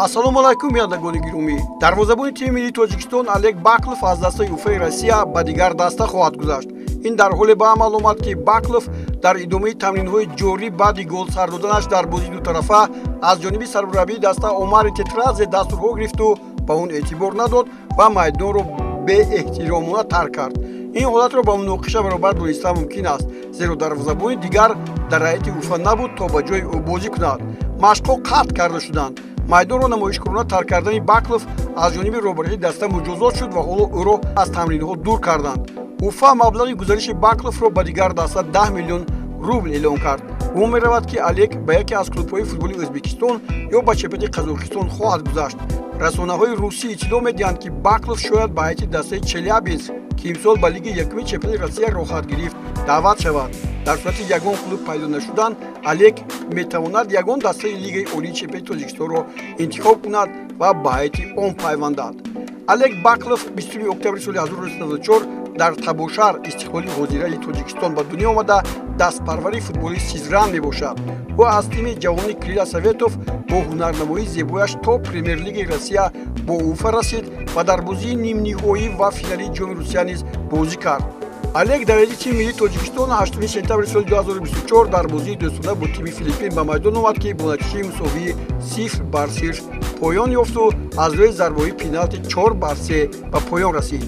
Ассалому алайкум ядагони гиромӣ. Дарвозобони тими миллии Тоҷикистон Олег Баклов аз дастаи Уфаи Россия ба дигар даста хоҳад гузашт. Ин дар ҳоле ба амал омад, ки Баклов дар идомаи тамринҳои ҷорӣ баъди гол сар доданаш дар бозии дутарафа аз ҷониби сармураббии даста Омари Тетрадзе дастурҳо гирифту ба он эътибор надод ва майдонро беэҳтиромона тарк кард. ин ҳолатро ба муноқиша баробар донистан мумкин аст, зеро дарвозабони дигар дар ҳайати Уфа набуд то ба ҷои ӯ бозӣ кунад. Машқҳо қатъ карда шуданд. майдонро намоишкорона тарк кардани Баклов аз ҷониби роҳбарии даста муҷозот шуд ва ҳоло ӯро аз тамринҳо дур карданд. Уфа маблағи гузариши Бакловро ба дигар даста 10 миллион рубл эълон кард. гумон меравад, ки Олег ба яке аз клубҳои футболи Ӯзбекистон ё ба чемпионати Қазоқистон хоҳад гузашт. расонаҳои русӣ иттилоъ медиҳанд, ки Баклов шояд ба ҳайати дастаи Челябинск, ки имсол ба лиги якуми чемпиони Россия роҳат гирифт, даъват шавад. дар сурати ягон клуб пайдо нашудан, Олег метавонад ягон дастаи лигаи олии чемпиони Тоҷикистонро интихоб кунад ва ба ҳайати он пайвандад. Олег Баклов 20 октябри соли 1994 дар Табошар, истиқлоли ҳозираи Тоҷикистон ба дунё омада дастпарвари футболист Сизран мебошад. ӯ аз тими ҷавони Крила Советов бо ҳунарнамоии зебояш то Премер-лигаи Россия бо Уфа расид ва дар бозии нимниҳоӣ ва финалии ҷоми Русия низ бозӣ кард. Олег дар ҳайати тими миллии Тоҷикистон 8 сентябри соли 2024 дар бозии дӯстона бо тими Филиппин ба майдон омад, ки бо натиҷаи мусовии 0-0 поён ёфту аз рӯи зарбаҳои пеналти 4-3 ба поён расид.